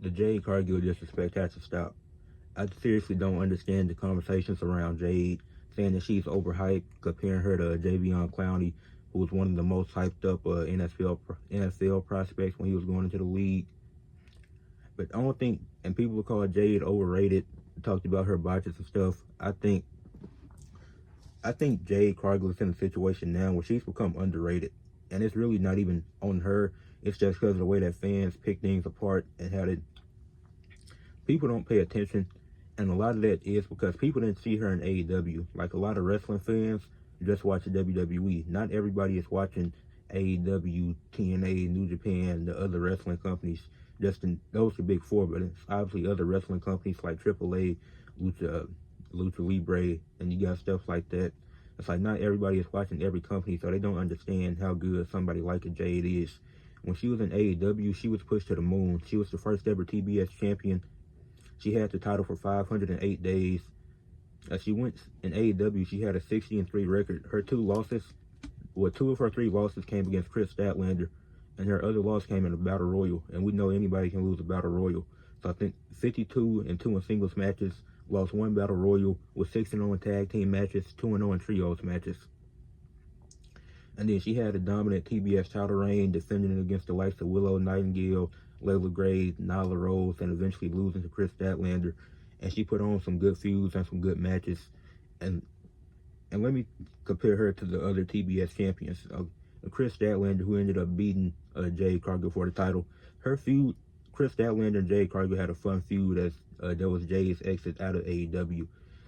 The Jade Cargill disrespect has to stop. I seriously don't understand the conversations around Jade, saying that she's overhyped, comparing her to Javion Clowney, who was one of the most hyped up NFL prospects when he was going into the league. But I don't think, and people call Jade overrated, talked about her botches and stuff. I think Jade Cargill is in a situation now where she's become underrated. And it's really not even on her. It's just because of the way that fans pick things apart and how that people don't pay attention. And a lot of that is because people didn't see her in AEW. Like a lot of wrestling fans just watch the WWE. Not everybody is watching AEW, TNA, New Japan, the other wrestling companies. Those are big four, but it's obviously other wrestling companies like AAA, Lucha Libre, and you got stuff like that. It's like not everybody is watching every company, so they don't understand how good somebody like a Jade is. When she was in AEW, she was pushed to the moon. She was the first ever TBS champion. She had the title for 508 days. As she went in AEW, she had a 60-3 record. Her two of her three losses came against Chris Statlander, and her other loss came in a battle royal. And we know anybody can lose a battle royal. So I think 52-2 in singles matches, lost one battle royal, with 6-0 in tag team matches, 2-0 in trios matches. And then she had a dominant TBS title reign, defending it against the likes of Willow Nightingale, Layla Gray, Nyla Rose, and eventually losing to Chris Statlander. And she put on some good feuds and some good matches. And let me compare her to the other TBS champions. Chris Statlander, who ended up beating Jade Cargill for the title. Her feud, Chris Statlander and Jade Cargill had a fun feud as that was Jade's exit out of AEW.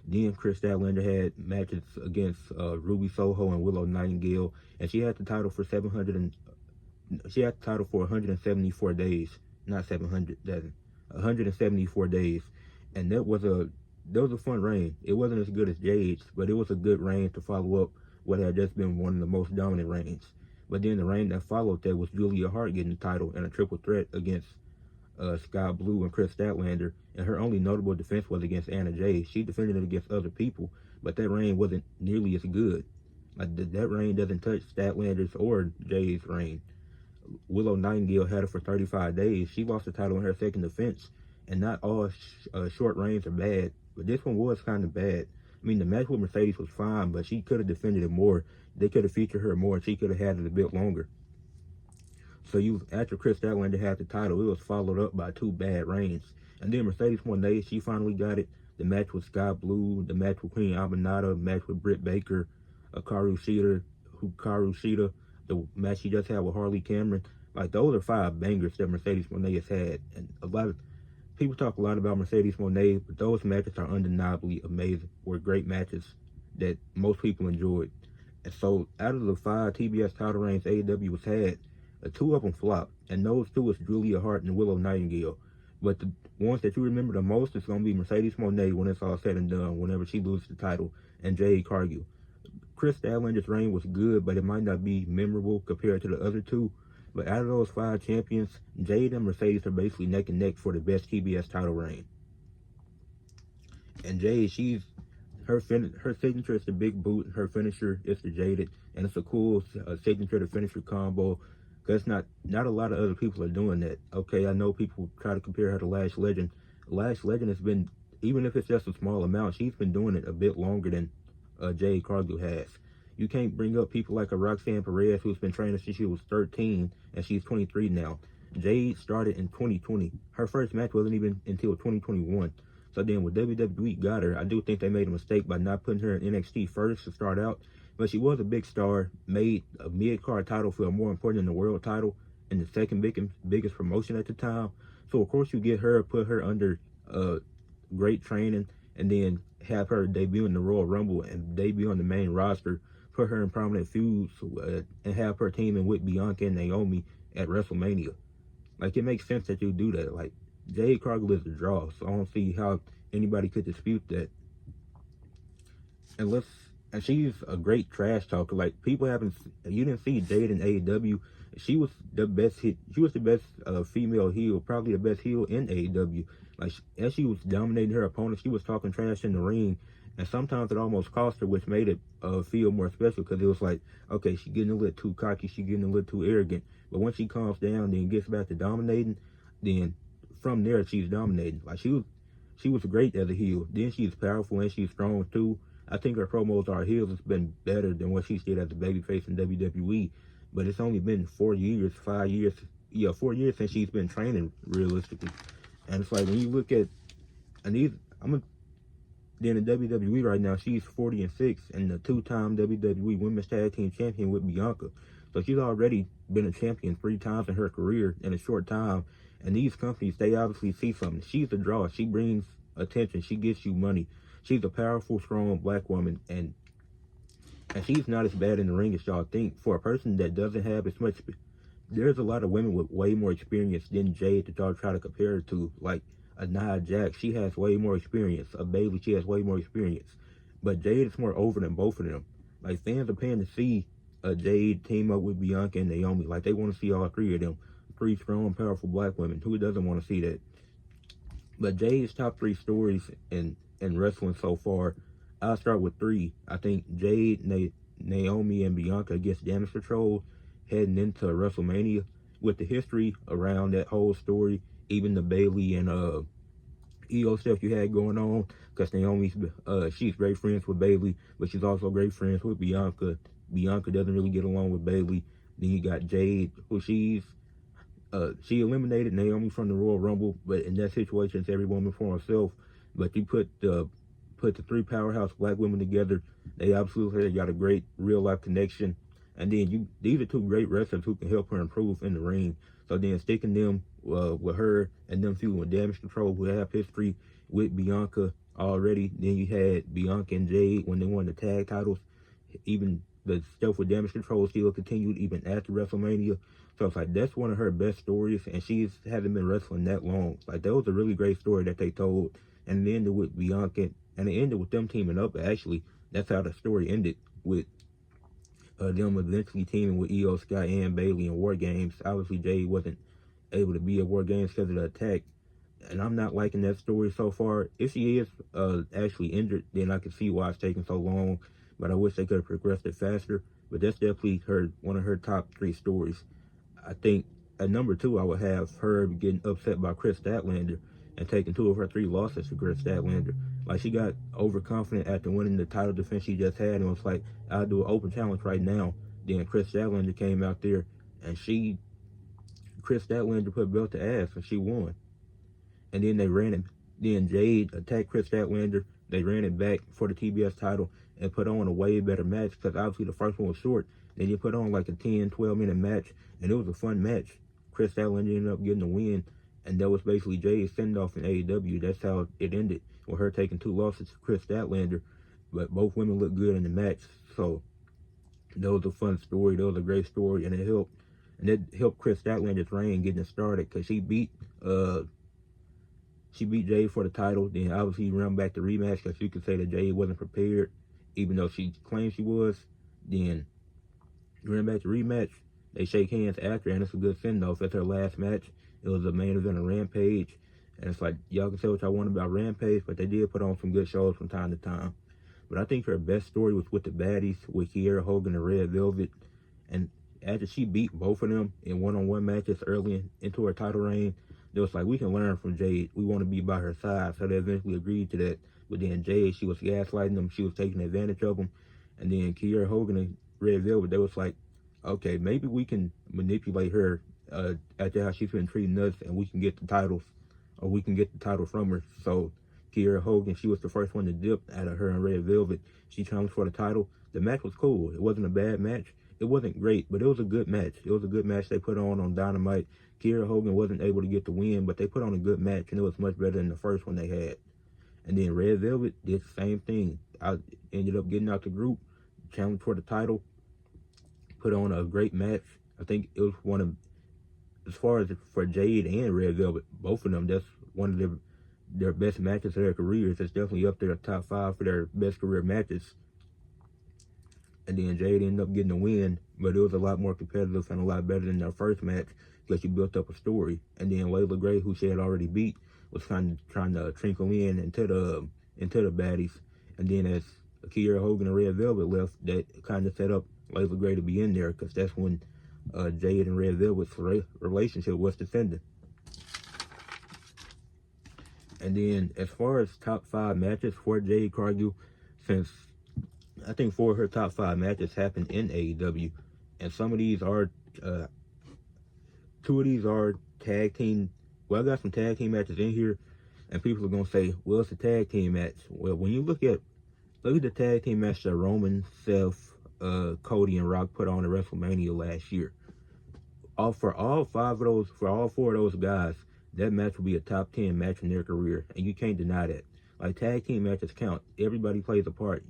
Then Chris Statlander had matches against Ruby Soho and Willow Nightingale, and she had the title for 174 days, not 700, 174 days, and that was a fun reign. It wasn't as good as Jade's, but it was a good reign to follow up what had just been one of the most dominant reigns. But then the reign that followed that was Julia Hart getting the title in a triple threat against Sky Blue and Chris Statlander, and her only notable defense was against Anna Jay. She defended it against other people, but that reign wasn't nearly as good. Like that reign doesn't touch Statlander's or Jay's reign. Willow Nightingale had it for 35 days. She lost the title in her second defense, and not all short reigns are bad, but this one was kind of bad. I mean, the match with Mercedes was fine, but she could have defended it more. They could have featured her more, and she could have had it a bit longer. So after Chris Statlander had the title, it was followed up by two bad reigns. And then Mercedes Moné, she finally got it. The match with Sky Blue, the match with Queen Aminata, the match with Britt Baker, Hikaru Shida, the match she just had with Harley Cameron. Like, those are 5 bangers that Mercedes Moné has had. And a lot of people talk a lot about Mercedes Moné, but those matches are undeniably amazing. Were great matches that most people enjoyed. And so out of the 5 TBS title reigns AEW has had, 2 of them flopped, and those 2 is Julia Hart and Willow Nightingale. But the ones that you remember the most is going to be Mercedes Moné when it's all said and done, whenever she loses the title, and Jade Cargill. Chris Statlander's reign was good, but it might not be memorable compared to the other 2. But out of those 5 champions, Jade and Mercedes are basically neck and neck for the best TBS title reign. And Jade, her signature is the big boot, her finisher is the Jaded, and it's a cool signature to finisher combo. Because not a lot of other people are doing that. Okay, I know people try to compare her to Lash Legend. Lash Legend has been, even if it's just a small amount, she's been doing it a bit longer than Jade Cargill has. You can't bring up people like a Roxanne Perez, who's been training since she was 13, and she's 23 now. Jade started in 2020. Her first match wasn't even until 2021. So then when WWE got her, I do think they made a mistake by not putting her in NXT first to start out. But she was a big star, made a mid-card title feel more important than the world title, and the second biggest promotion at the time. So of course you get her, put her under great training, and then have her debut in the Royal Rumble and debut on the main roster, put her in prominent feuds, and have her teaming with Bianca and Naomi at WrestleMania. Like, it makes sense that you do that. Like, Jade Cargill is a draw, so I don't see how anybody could dispute that. And she's a great trash talker. Like, you didn't see Jade in AEW. She was the best female heel, probably the best heel in AEW. Like, as she was dominating her opponent, she was talking trash in the ring, and sometimes it almost cost her, which made it feel more special, because it was like, okay, she's getting a little too cocky, she's getting a little too arrogant. But once she calms down, then gets back to dominating, then from there she's dominating. Like she was great as a heel. Then she's powerful and she's strong too. I think her promos are heels has been better than what she did as a babyface in WWE. But it's only been 4 years, 5 years, 4 years since she's been training realistically. And it's like when you look at, and these, then in WWE right now, she's 40-6 and the 2-time WWE Women's Tag Team Champion with Bianca. So she's already been a champion 3 times in her career in a short time. And these companies, they obviously see something. She's a draw. She brings attention. She gets you money. She's a powerful, strong black woman, and she's not as bad in the ring as y'all think. For a person that doesn't have as much, there's a lot of women with way more experience than Jade that y'all try to compare her to. Like a Nia Jax, she has way more experience. A Bayley, she has way more experience. But Jade is more over than both of them. Like fans are paying to see a Jade team up with Bianca and Naomi. Like they want to see all 3 of them. 3 strong, powerful black women. Who doesn't want to see that? But Jade's top 3 stories in wrestling so far, I'll start with 3. I think Jade, Naomi, and Bianca against Damage Control heading into WrestleMania. With the history around that whole story, even the Bayley and EO stuff you had going on, because Naomi's she's great friends with Bayley, but she's also great friends with Bianca. Bianca doesn't really get along with Bayley. Then you got Jade, who she eliminated Naomi from the Royal Rumble, but in that situation, it's every woman for herself. But you put the 3 powerhouse black women together, they absolutely got a great real life connection. And then these are 2 great wrestlers who can help her improve in the ring. So then sticking them with her and them feuding with Damage Control, who have history with Bianca already. Then you had Bianca and Jade when they won the tag titles. Even the stuff with Damage Control still continued even after WrestleMania. So it's like that's one of her best stories, and she hasn't been wrestling that long. Like that was a really great story that they told, and it ended with Bianca, and it ended with them teaming up. Actually, that's how the story ended, with them eventually teaming with Io Sky and Bayley in War Games. Obviously, Jade wasn't able to be at War Games because of the attack, and I'm not liking that story so far. If she is actually injured, then I can see why it's taking so long. But I wish they could have progressed it faster. But that's definitely one of her top 3 stories. I think at number 2, I would have her getting upset by Chris Statlander and taking 2 of her 3 losses to Chris Statlander. Like she got overconfident after winning the title defense she just had, and was like, I'll do an open challenge right now. Then Chris Statlander came out there, and Chris Statlander put belt to ass, and she won. And then they ran it. Then Jade attacked Chris Statlander. They ran it back for the TBS title and put on a way better match, because obviously the first one was short. Then you put on like a 10, 12-minute match, and it was a fun match. Chris Statlander ended up getting the win, and that was basically Jade's send-off in AEW. That's how it ended, with her taking 2 losses to Chris Statlander, but both women looked good in the match. So that was a fun story. That was a great story, and it helped Chris Statlander's reign getting it started, because she beat Jade for the title. Then obviously ran back the rematch, because you could say that Jade wasn't prepared, even though she claimed she was. Then ran back the rematch. They shake hands after, and it's a good send-off. It's her last match. It was a main event of Rampage, and it's like, y'all can say what y'all want about Rampage, but they did put on some good shows from time to time. But I think her best story was with the baddies, with Kiera Hogan and Red Velvet. And after she beat both of them in one-on-one matches early into her title reign, they was like, we can learn from Jade. We want to be by her side. So they eventually agreed to that. But then Jade, she was gaslighting them. She was taking advantage of them. And then Kiera Hogan and Red Velvet, they was like, okay, maybe we can manipulate her after how she's been treating us, and we can get the titles, or we can get the title from her. So Kiera Hogan, she was the first one to dip out of her and Red Velvet. She challenged for the title. The match was cool. It wasn't a bad match. It wasn't great, but it was a good match. It was a good match they put on Dynamite. Kiera Hogan wasn't able to get the win, but they put on a good match, and it was much better than the first one they had. And then Red Velvet did the same thing. I ended up getting out the group, challenged for the title, put on a great match. I think it was one of, as far as for Jade and Red Velvet, both of them, that's one of their best matches of their careers. It's definitely up there, top 5 for their best career matches. And then Jade ended up getting the win, but it was a lot more competitive and a lot better than their first match, because she built up a story. And then Layla Gray, who she had already beat, was kind of trying to trickle in into the baddies. And then as Kiera Hogan and Red Velvet left, that kind of set up Layla Gray to be in there, because that's when Jade and Red Velvet's relationship was descending. And then as far as top 5 matches for Jade Cargill, since I think 4 of her top 5 matches happened in AEW, and some of these are, 2 of these are tag team. Well, I got some tag team matches in here, and people are gonna say, "Well, it's a tag team match." Well, when you look at the tag team match that Roman, Seth, Cody, and Rock put on at WrestleMania last year. For all 4 of those guys, that match will be a top 10 match in their career, and you can't deny that. Like, tag team matches count. Everybody plays a part.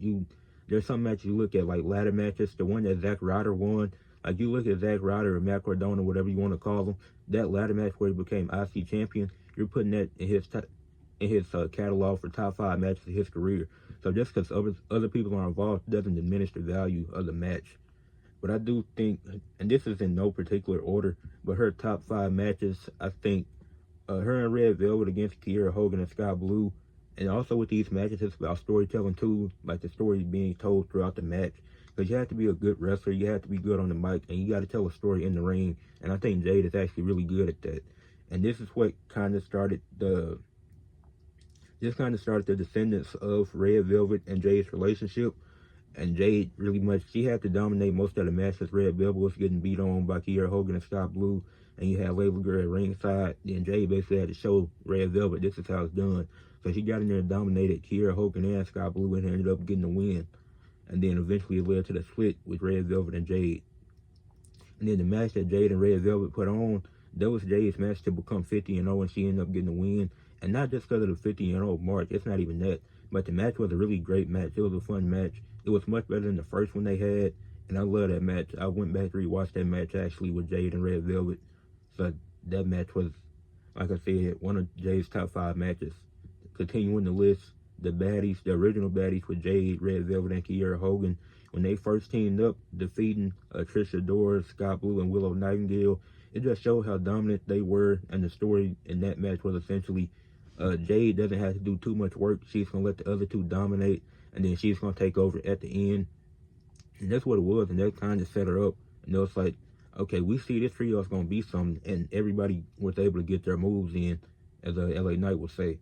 There's some matches you look at, like ladder matches. The one that Zack Ryder won. Like, you look at Zack Ryder or Matt Cardona, whatever you want to call him. That ladder match where he became IC champion, you're putting that in his catalog for top 5 matches of his career. So just because other people are involved doesn't diminish the value of the match. But I do think, and this is in no particular order, but her top 5 matches, I think, her and Red Velvet against Kiera Hogan and Sky Blue, and also with these matches, it's about storytelling too, like the story being told throughout the match. Because you have to be a good wrestler, you have to be good on the mic, and you got to tell a story in the ring. And I think Jade is actually really good at that. And this is what kind of started the descendants of Red Velvet and Jade's relationship. And Jade she had to dominate most of the matches. Red Velvet was getting beat on by Kiera Hogan and Sky Blue, and you had Label Girl at ringside. Then Jade basically had to show Red Velvet this is how it's done. So she got in there and dominated Kiera Hogan and Sky Blue, and ended up getting the win. And then eventually it led to the split with Red Velvet and Jade. And then the match that Jade and Red Velvet put on, that was Jade's match to become 50-0, and she ended up getting the win. And not just because of the 50-0 mark, it's not even that. But the match was a really great match. It was a fun match. It was much better than the first one they had, and I love that match. I went back to rewatch that match actually with Jade and Red Velvet. So that match was, like I said, one of Jade's top 5 matches. Continuing the list, the original baddies with Jade, Red Velvet, and Kiera Hogan, when they first teamed up, defeating Trish Adora, Sky Blue, and Willow Nightingale, it just showed how dominant they were, and the story in that match was essentially Jade doesn't have to do too much work. She's going to let the other two dominate, and then she's going to take over at the end. And that's what it was, and that kind of set her up. And it was like, okay, we see this trio is going to be something, and everybody was able to get their moves in, as LA Knight would say.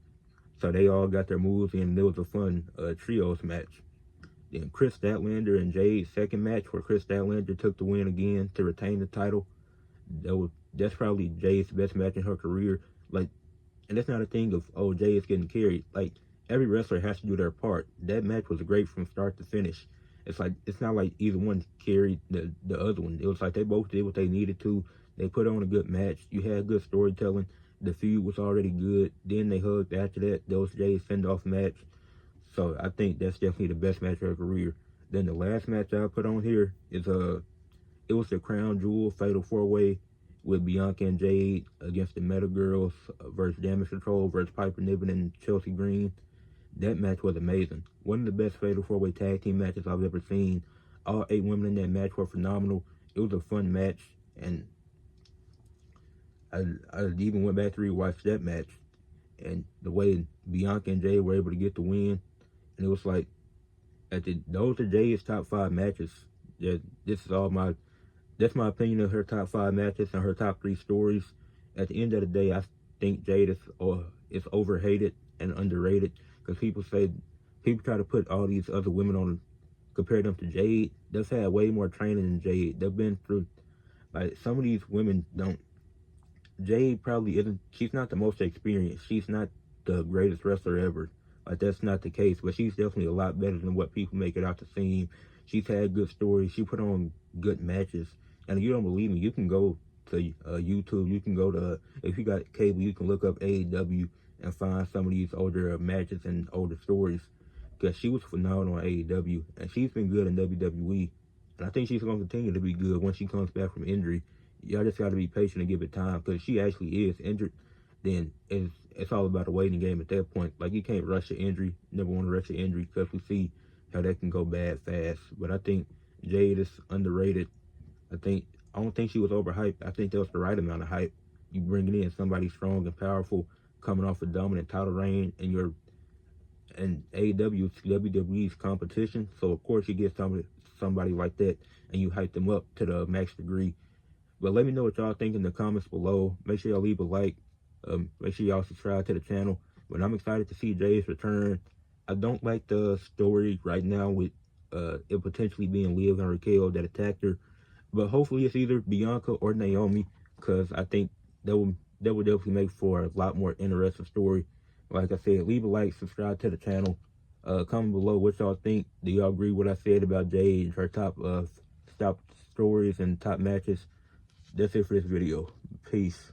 So they all got their moves in, and it was a fun trios match. Then Chris Statlander and Jade's second match, where Chris Statlander took the win again to retain the title. That's probably Jade's best match in her career. Like, and that's not a thing of, oh, Jade is getting carried. Like, every wrestler has to do their part. That match was great from start to finish. It's not like either one carried the other one. It was like they both did what they needed to. They put on a good match. You had good storytelling. The feud was already good. Then they hugged after that. That was Jade's send-off match. So I think that's definitely the best match of her career. Then the last match I put on here is it was the Crown Jewel Fatal 4-Way with Bianca and Jade against the Meta Girls versus Damage Control versus Piper Niven and Chelsea Green. That match was amazing. One of the best Fatal 4-Way tag team matches I've ever seen. All 8 women in that match were phenomenal. It was a fun match, and I even went back to rewatch that match, and the way Bianca and Jade were able to get the win, and it was like, those are Jade's top 5 matches. That's my opinion of her top 5 matches and her top 3 stories. At the end of the day, I think Jade is overhated and underrated, because people try to put all these other women on, compare them to Jade. They've had way more training than Jade. They've been through, like, some of these women don't. Jade probably isn't, she's not the most experienced. She's not the greatest wrestler ever. Like, that's not the case, but she's definitely a lot better than what people make it out to seem. She's had good stories. She put on good matches. And if you don't believe me, you can go to YouTube. You can go to, if you got cable, you can look up AEW and find some of these older matches and older stories. Because she was phenomenal on AEW, and she's been good in WWE. And I think she's going to continue to be good once she comes back from injury. Y'all just got to be patient and give it time, because she actually is injured. Then it's all about the waiting game at that point. Like, you can't rush an injury. Never want to rush an injury, because we see how that can go bad fast. But I think Jade is underrated. I don't think she was overhyped. I think that was the right amount of hype. You bringing in somebody strong and powerful, coming off a dominant title reign, and AEW is WWE's competition. So of course you get somebody like that, and you hype them up to the max degree. But let me know what y'all think in the comments below. Make sure y'all leave a like. Make sure y'all subscribe to the channel. But I'm excited to see Jade's return. I don't like the story right now with it potentially being Liv and Raquel that attacked her. But hopefully it's either Bianca or Naomi, because I think that would definitely make for a lot more interesting story. Like I said, leave a like, subscribe to the channel. Comment below what y'all think. Do y'all agree with what I said about Jade and her top stories and top matches? That's it for this video. Peace.